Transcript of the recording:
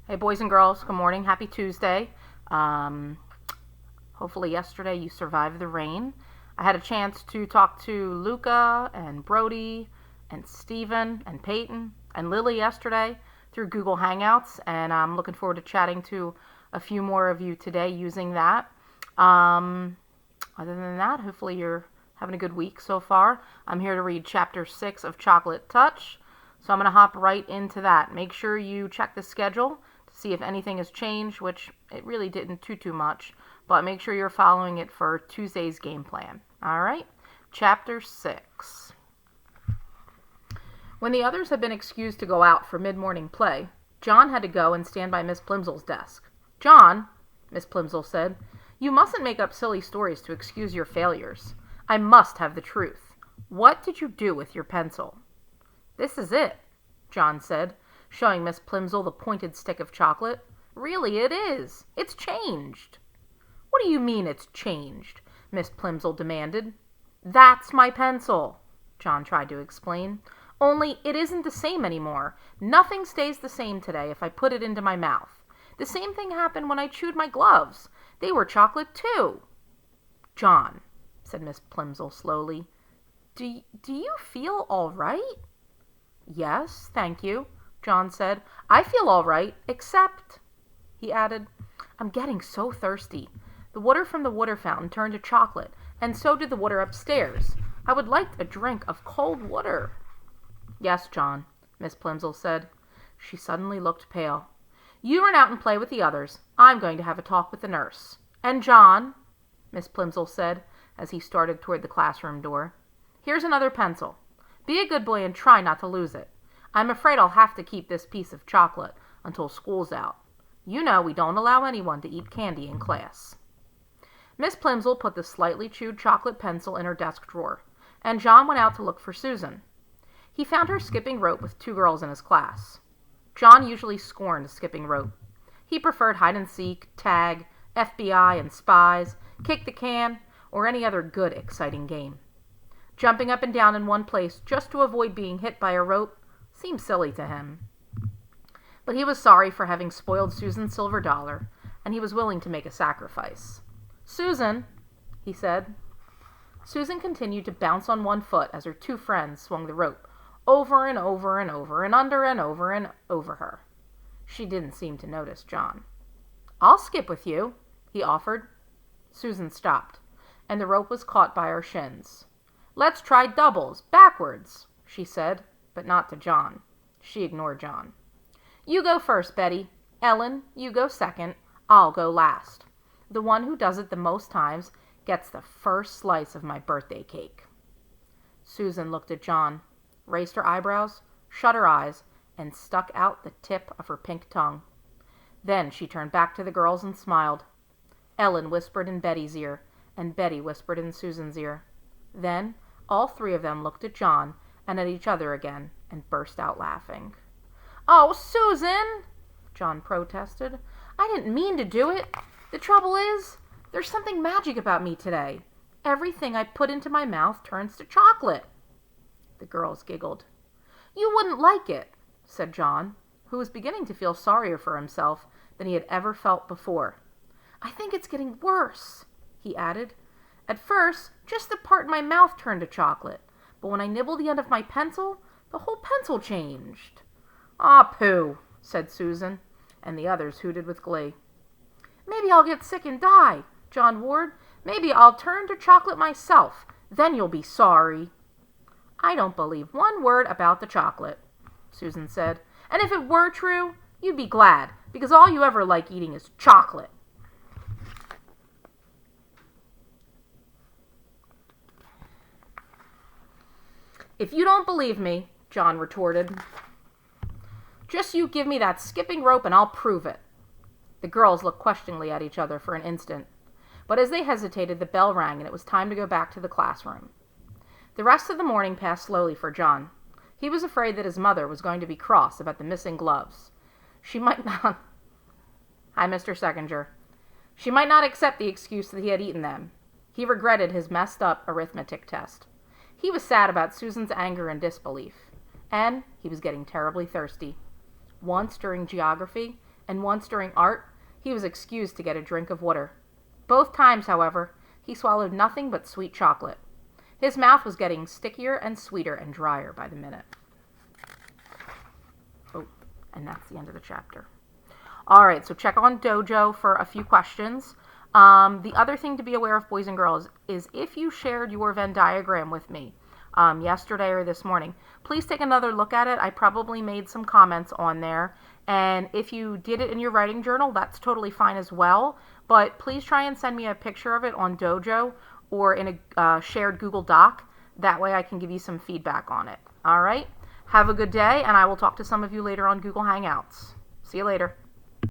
Hey, boys and girls, good morning. Happy Tuesday. Um, Hopefully, yesterday you survived the rain. I had a chance to talk to Luca and Brody and Steven and Peyton and Lily yesterday through Google Hangouts, and I'm looking forward to chatting to a few more of you today using that. Um, Other than that, hopefully, you're having a good week so far. I'm here to read Chapter 6 of Chocolate Touch. So I'm going to hop right into that. Make sure you check the schedule to see if anything has changed, which it really didn't too much, but make sure you're following it for Tuesday's game plan. All right, Chapter 6. When the others had been excused to go out for mid-morning play, John had to go and stand by Miss Plimsoll's desk. "John," Miss Plimsoll said, "you mustn't make up silly stories to excuse your failures. I must have the truth. What did you do with your pencil?" "This is it," John said, showing Miss Plimsoll the pointed stick of chocolate. "Really, it is. It's changed." "What do you mean it's changed?" Miss Plimsoll demanded. "That's my pencil," John tried to explain. "Only it isn't the same anymore. Nothing stays the same today if I put it into my mouth. The same thing happened when I chewed my gloves. They were chocolate too." "John," said Miss Plimsoll slowly, do you feel all right?" "Yes, thank you," John said. "I feel all right, except," he added, "I'm getting so thirsty. The water from the water fountain turned to chocolate, and so did the water upstairs. I would like a drink of cold water." "Yes, John," Miss Plimsoll said. She suddenly looked pale. "You run out and play with the others. I'm going to have a talk with the nurse. And John," Miss Plimsoll said, as he started toward the classroom door, "here's another pencil. Be a good boy and try not to lose it. I'm afraid I'll have to keep this piece of chocolate until school's out. You know we don't allow anyone to eat candy in class." Miss Plimsoll put the slightly chewed chocolate pencil in her desk drawer, and John went out to look for Susan. He found her skipping rope with two girls in his class. John usually scorned skipping rope. He preferred hide-and-seek, tag, FBI and spies, kick the can, or any other good, exciting game. Jumping up and down in one place just to avoid being hit by a rope seemed silly to him. But he was sorry for having spoiled Susan's silver dollar, and he was willing to make a sacrifice. "Susan," he said. Susan continued to bounce on one foot as her two friends swung the rope over and over and over and under and over her. She didn't seem to notice John. "I'll skip with you," he offered. Susan stopped, and the rope was caught by her shins. "Let's try doubles, backwards," she said, but not to John. She ignored John. "You go first, Betty. Ellen, you go second. I'll go last. The one who does it the most times gets the first slice of my birthday cake." Susan looked at John, raised her eyebrows, shut her eyes, and stuck out the tip of her pink tongue. Then she turned back to the girls and smiled. Ellen whispered in Betty's ear, and Betty whispered in Susan's ear. Then all three of them looked at John and at each other again and burst out laughing. "Oh, Susan!" John protested. "I didn't mean to do it. The trouble is, there's something magic about me today. Everything I put into my mouth turns to chocolate." The girls giggled. "You wouldn't like it," said John, who was beginning to feel sorrier for himself than he had ever felt before. "I think it's getting worse," he added. "At first, just the part in my mouth turned to chocolate, but when I nibbled the end of my pencil, the whole pencil changed." "Aw, pooh," said Susan, and the others hooted with glee. "Maybe I'll get sick and die," John warned. "Maybe I'll turn to chocolate myself. Then you'll be sorry." "I don't believe one word about the chocolate," Susan said. "And if it were true, you'd be glad, because all you ever like eating is chocolate." "If you don't believe me," John retorted, "just you give me that skipping rope and I'll prove it." The girls looked questioningly at each other for an instant, but as they hesitated, the bell rang and it was time to go back to the classroom. The rest of the morning passed slowly for John. He was afraid that his mother was going to be cross about the missing gloves. She might not... Hi, Mr. Seconder. She might not accept the excuse that he had eaten them. He regretted his messed up arithmetic test. He was sad about Susan's anger and disbelief. And he was getting terribly thirsty. Once, during geography, and once during art, he was excused to get a drink of water. Both times, however, he swallowed nothing but sweet chocolate. His mouth was getting stickier and sweeter and drier by the minute. Oh, and that's the end of the chapter. All right, so check on Dojo for a few questions. The other thing to be aware of, boys and girls, is if you shared your Venn diagram with me yesterday or this morning, please take another look at it. I probably made some comments on there. And if you did it in your writing journal, that's totally fine as well. But please try and send me a picture of it on Dojo or in a shared Google Doc. That way I can give you some feedback on it. All right? Have a good day, and I will talk to some of you later on Google Hangouts. See you later.